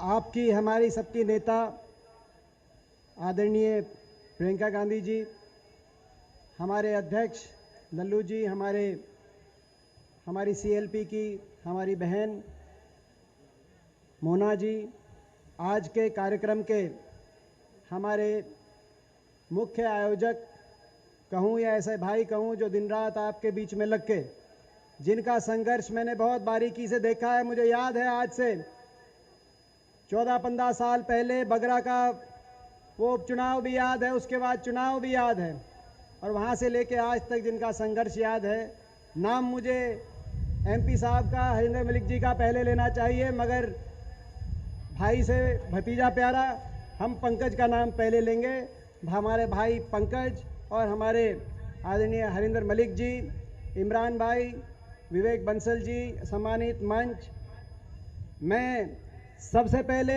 आपकी हमारी सबकी नेता आदरणीय प्रियंका गांधी जी, हमारे अध्यक्ष लल्लू जी, हमारी सीएलपी की हमारी बहन मोना जी, आज के कार्यक्रम के हमारे मुख्य आयोजक कहूँ या ऐसे भाई कहूँ जो दिन रात आपके बीच में लग के, जिनका संघर्ष मैंने बहुत बारीकी से देखा है। मुझे याद है आज से 14-15 साल पहले बगरा का वो उपचुनाव भी याद है, उसके बाद चुनाव भी याद है, और वहाँ से लेके आज तक जिनका संघर्ष याद है। नाम मुझे एमपी साहब का, हरिंदर मलिक जी का पहले लेना चाहिए, मगर भाई से भतीजा प्यारा, हम पंकज का नाम पहले लेंगे। हमारे भाई पंकज और हमारे आदरणीय हरिंदर मलिक जी, इमरान भाई, विवेक बंसल जी, सम्मानित मंच, मैं सबसे पहले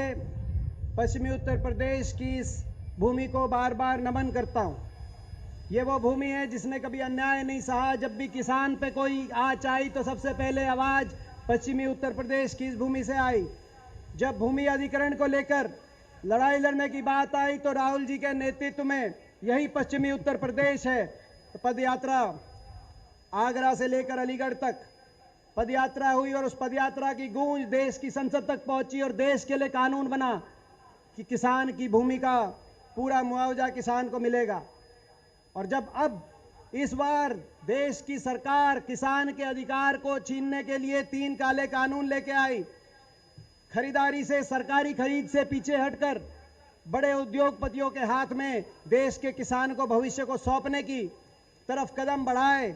पश्चिमी उत्तर प्रदेश की इस भूमि को बार बार नमन करता हूँ। ये वो भूमि है जिसने कभी अन्याय नहीं सहा। जब भी किसान पे कोई आँच आई तो सबसे पहले आवाज़ पश्चिमी उत्तर प्रदेश की इस भूमि से आई। जब भूमि अधिग्रहण को लेकर लड़ाई लड़ने की बात आई तो राहुल जी के नेतृत्व में यही पश्चिमी उत्तर प्रदेश है। पदयात्रा आगरा से लेकर अलीगढ़ तक पदयात्रा हुई और उस पदयात्रा की गूंज देश की संसद तक पहुंची और देश के लिए कानून बना कि किसान की भूमि का पूरा मुआवजा किसान को मिलेगा। और जब अब इस बार देश की सरकार किसान के अधिकार को छीनने के लिए 3 काले कानून लेके आई, खरीदारी से, सरकारी खरीद से पीछे हटकर बड़े उद्योगपतियों के हाथ में देश के किसान को भविष्य को सौंपने की तरफ कदम बढ़ाए,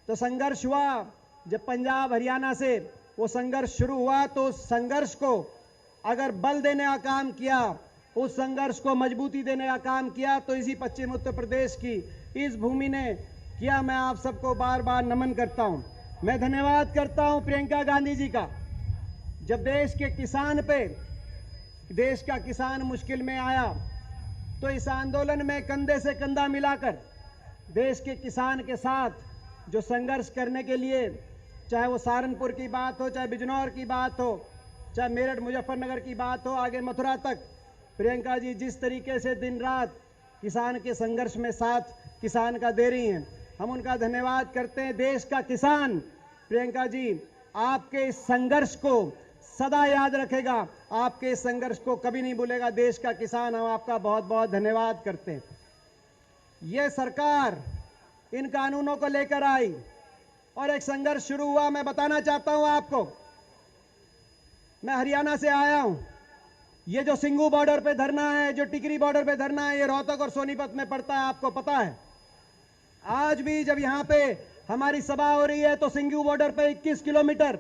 तो संघर्ष हुआ। जब पंजाब हरियाणा से वो संघर्ष शुरू हुआ तो उस संघर्ष को अगर बल देने का काम किया, उस संघर्ष को मजबूती देने का काम किया, तो इसी पश्चिम उत्तर प्रदेश की इस भूमि ने किया। मैं आप सबको बार बार नमन करता हूं। मैं धन्यवाद करता हूं प्रियंका गांधी जी का। जब देश के किसान पे, देश का किसान मुश्किल में आया तो इस आंदोलन में कंधे से कंधा मिलाकर देश के किसान के साथ जो संघर्ष करने के लिए, चाहे वो सहारनपुर की बात हो, चाहे बिजनौर की बात हो, चाहे मेरठ मुजफ्फरनगर की बात हो, आगे मथुरा तक, प्रियंका जी जिस तरीके से दिन रात किसान के संघर्ष में साथ किसान का दे रही हैं, हम उनका धन्यवाद करते हैं। देश का किसान प्रियंका जी आपके इस संघर्ष को सदा याद रखेगा, आपके इस संघर्ष को कभी नहीं भूलेगा। देश का किसान हम आपका बहुत बहुत धन्यवाद करते हैं। ये सरकार इन कानूनों को लेकर आई और एक संघर्ष शुरू हुआ। मैं बताना चाहता हूं आपको, मैं हरियाणा से आया हूं। ये जो सिंघू बॉर्डर पे धरना है, जो टिकरी बॉर्डर पे धरना है, ये रोहतक और सोनीपत में पड़ता है, आपको पता है। आज भी जब यहाँ पे हमारी सभा हो रही है तो सिंघू बॉर्डर पे 21 किलोमीटर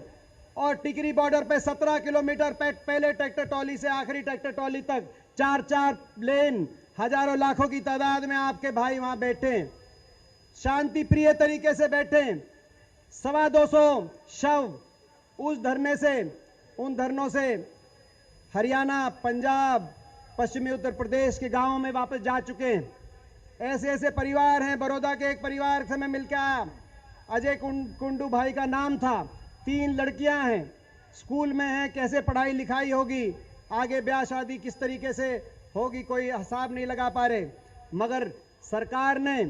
और टिकरी बॉर्डर पे 17 किलोमीटर, पहले ट्रैक्टर ट्रॉली से आखिरी ट्रैक्टर ट्रॉली तक 4-4 लेन, हजारों लाखों की तादाद में आपके भाई वहां बैठे, शांति प्रिय तरीके से बैठे। 250 शव उस धरने से, उन धरनों से हरियाणा, पंजाब, पश्चिमी उत्तर प्रदेश के गांवों में वापस जा चुके हैं। ऐसे ऐसे परिवार हैं। बड़ौदा के एक परिवार से मैं मिलकर आया, अजय कुंडू भाई का नाम था। 3 लड़कियां हैं, स्कूल में हैं, कैसे पढ़ाई लिखाई होगी, आगे ब्याह शादी किस तरीके से होगी, कोई हिसाब नहीं लगा पा रहे। मगर सरकार ने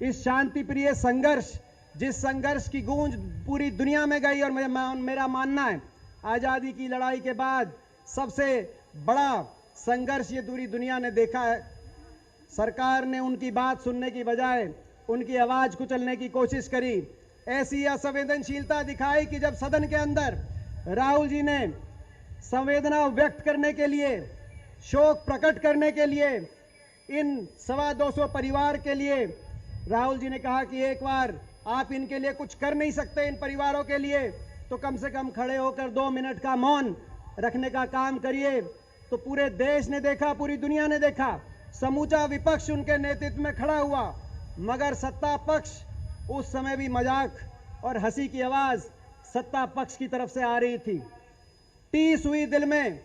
इस शांति प्रिय संघर्ष, जिस संघर्ष की गूंज पूरी दुनिया में गई, और मेरा मानना है आजादी की लड़ाई के बाद सबसे बड़ा संघर्ष ये पूरी दुनिया ने देखा है। सरकार ने उनकी बात सुनने की बजाय उनकी आवाज कुचलने की कोशिश करी। ऐसी असंवेदनशीलता दिखाई कि जब सदन के अंदर राहुल जी ने संवेदना व्यक्त करने के लिए, शोक प्रकट करने के लिए, इन 250 परिवार के लिए राहुल जी ने कहा कि एक बार आप इनके लिए कुछ कर नहीं सकते, इन परिवारों के लिए, तो कम से कम खड़े होकर 2 मिनट का मौन रखने का काम करिए। तो पूरे देश ने देखा, पूरी दुनिया ने देखा, समूचा विपक्ष उनके नेतृत्व में खड़ा हुआ, मगर सत्ता पक्ष उस समय भी मजाक और हंसी की आवाज सत्ता पक्ष की तरफ से आ रही थी। टीस हुई दिल में,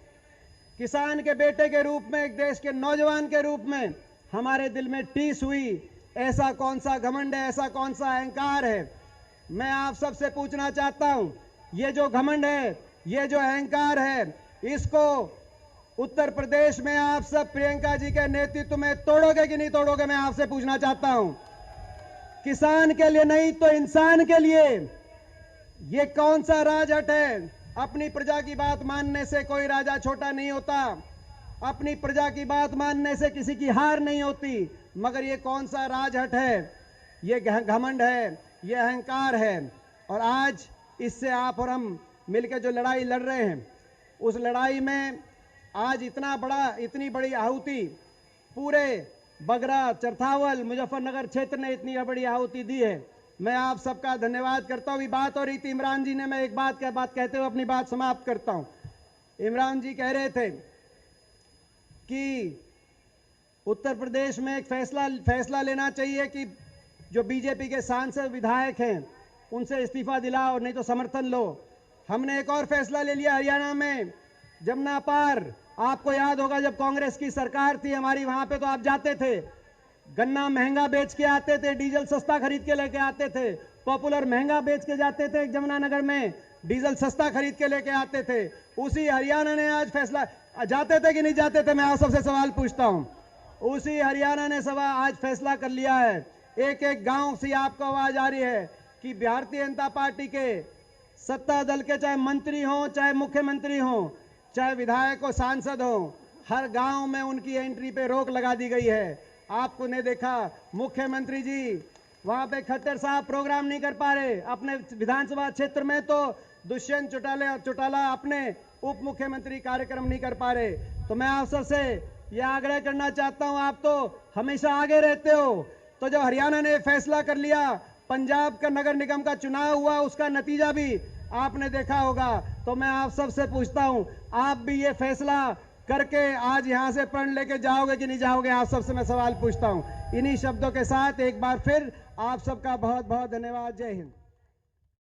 किसान के बेटे के रूप में, एक देश के नौजवान के रूप में हमारे दिल में टीस हुई। ऐसा कौन सा घमंड है, ऐसा कौन सा अहंकार है। मैं आप सबसे पूछना चाहता हूं, ये जो घमंड है, ये जो अहंकार है, इसको उत्तर प्रदेश में आप सब प्रियंका जी के नेतृत्व में तोड़ोगे कि नहीं तोड़ोगे, मैं आपसे पूछना चाहता हूं। किसान के लिए नहीं तो इंसान के लिए ये कौन सा राजहट है? अपनी प्रजा की बात मानने से कोई राजा छोटा नहीं होता, अपनी प्रजा की बात मानने से किसी की हार नहीं होती। मगर ये कौन सा राजहट है? ये घमंड है, ये अहंकार है। और आज इससे आप और हम मिलकर जो लड़ाई लड़ रहे हैं, उस लड़ाई में आज इतनी बड़ी आहुति पूरे बगरा, चरथावल, मुजफ्फरनगर क्षेत्र ने इतनी बड़ी आहुति दी है। मैं आप सबका धन्यवाद करता हूं। बात हो रही थी इमरान जी ने, मैं एक बात कहते हुए अपनी बात समाप्त करता हूं। इमरान जी कह रहे थे कि उत्तर प्रदेश में एक फैसला लेना चाहिए कि जो बीजेपी के सांसद विधायक हैं उनसे इस्तीफा दिलाओ, नहीं तो समर्थन लो। हमने एक और फैसला ले लिया हरियाणा में, जमुना पार। आपको याद होगा जब कांग्रेस की सरकार थी हमारी, वहां पे तो आप जाते थे, गन्ना महंगा बेच के आते थे, डीजल सस्ता खरीद के लेके आते थे। पॉपुलर महंगा बेच के जाते थे जमुनानगर में, डीजल सस्ता खरीद के लेके आते थे। उसी हरियाणा ने आज फैसला, जाते थे कि नहीं जाते थे, मैं आप सबसे सवाल पूछता हूं। उसी हरियाणा ने आज फैसला कर लिया है, एक एक गांव से आपको आवाज आ रही है कि भारतीय जनता पार्टी के सत्ता दल के चाहे मंत्री हो, चाहे मुख्यमंत्री हो, चाहे विधायक हो, सांसद हो, हर गांव में उनकी एंट्री पे रोक लगा दी गई है। आपको ने देखा मुख्यमंत्री जी वहां पे खट्टर साहब प्रोग्राम नहीं कर पा रहे अपने विधानसभा क्षेत्र में, तो दुष्यंत चौटाला अपने उप मुख्यमंत्री कार्यक्रम नहीं कर पा रहे। तो मैं आप सबसे यह आग्रह करना चाहता हूं, आप तो हमेशा आगे रहते हो, तो जब हरियाणा ने फैसला कर लिया, पंजाब का नगर निगम का चुनाव हुआ, उसका नतीजा भी आपने देखा होगा। तो मैं आप सबसे पूछता हूं, आप भी ये फैसला करके आज यहां से प्रण लेके जाओगे कि नहीं जाओगे? आप सबसे मैं सवाल पूछता हूं। इन्हीं शब्दों के साथ एक बार फिर आप सबका बहुत बहुत धन्यवाद। जय हिंद।